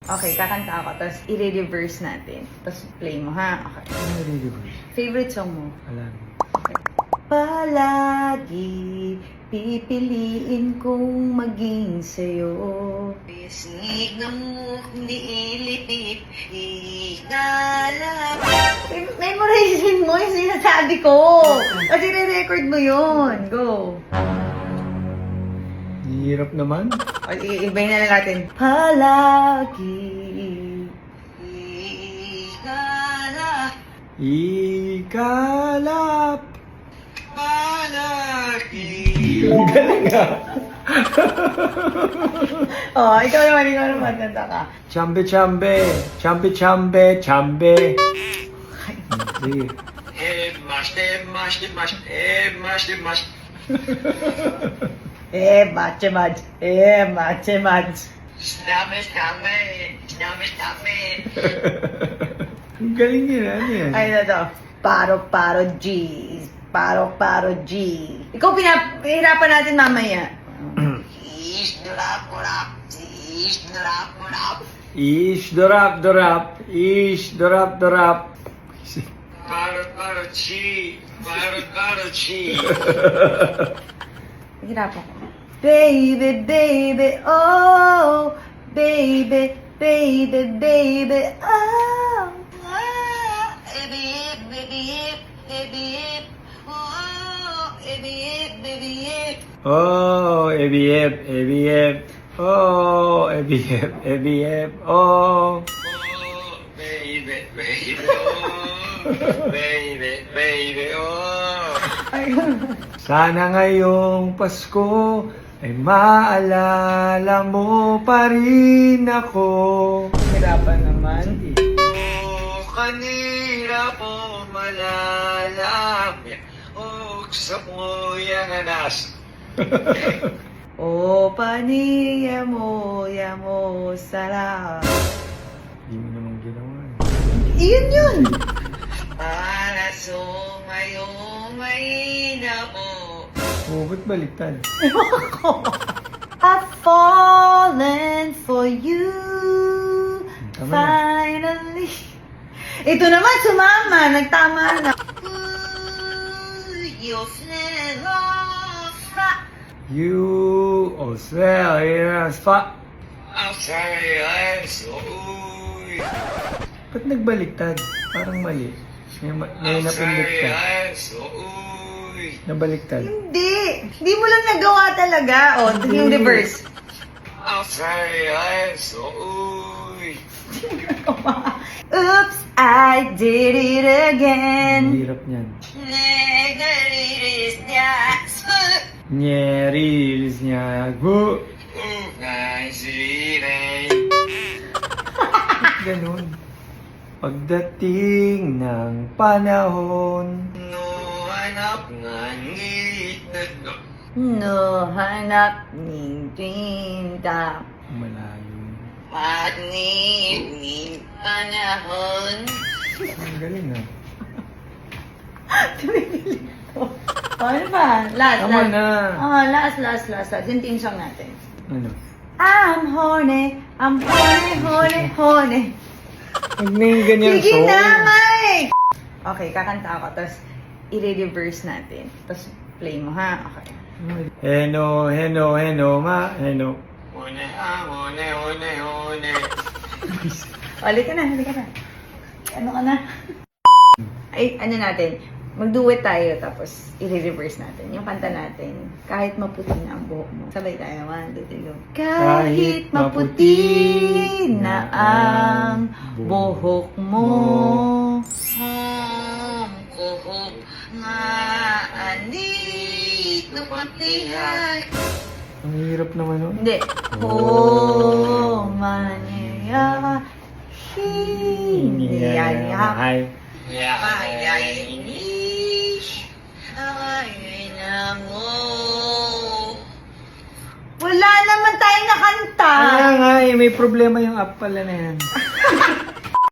Okay, kakanta ako, tapos i-reverse natin. Tapos play mo, ha? Okay. Ano reverse? Favorite song mo? Alam. Okay. Palagi pipiliin kong maging sa'yo. Pisnig na mo, hindi ilipip, ikalap. Memorization mo yung sinasabi ko. Kasi re-record mo yun. Go. Hirap naman. O, ibayin na lang natin. Palagi. Ikalap. Ikalap. Palagi. Ang galing ah. Oh, ikaw naman, kanta ka. Chambe, chambe. Chambe, chambe, chambe. Sige. Mache, mache. Ang galing yun, ano yan? Ay, ito. Paro, G. Paro, G. Ikaw pinahirapan natin mamaya. Ish, dorap, dorap. Ish, dorap, dorap. Hirapan ko. Baby, oh. Baby, oh. Oh, ebiyep, ebiyep. Oh, ebiyep, ebiyep. Oh. Sana ngayong Pasko ay maalala mo pa rin ako. Hirapan naman. Kanina po malalapit sa muyang anas. Oh, paniya mo, sarap. Hindi mo naman ginawa. Yun. Para so ngayong mahina mo. Oh, ba't baliktad? I've fallen for you. Tama na. Finally. Ito naman, sumama. Nagtama na. You, Australia, Ba't nagbaliktad? Parang mali. May napindot ka. Nabaliktad. Hindi mo lang nagawa talaga. Oh, yung reverse. Oops, I did it Ang again. hirap niyan. Nyerilis niya. Go! Ganun. Pagdating ng panahon. No, hanap ng tinta. Malayo. Pagninig panahon. Ang galing ah. Tumigil ko. Ano ba? Last. Tama na. Oh, last. Yung team song natin. Ano? I'm horny. Huwag na yung ganyan Sige song. na, Mike! Okay, kakanta ako, tapos i-reverse natin. Tapos play mo, ha? Okay. Heno, ma, heno. Halika na. Ano ka na? Ay, ano natin, mag-duet tayo, tapos i-reverse natin. Yung kanta natin, kahit maputi na ang buhok mo. Sabay tayo, 1, 2, 3, go. Kahit maputi na ang buhok mo, buhok na anit na patihay. Ang hirap naman nun. Hindi. Oh, manya, hiniyaya. Ay. Wala naman tayong nakanta. Kaya nga may problema yung app pala na yan.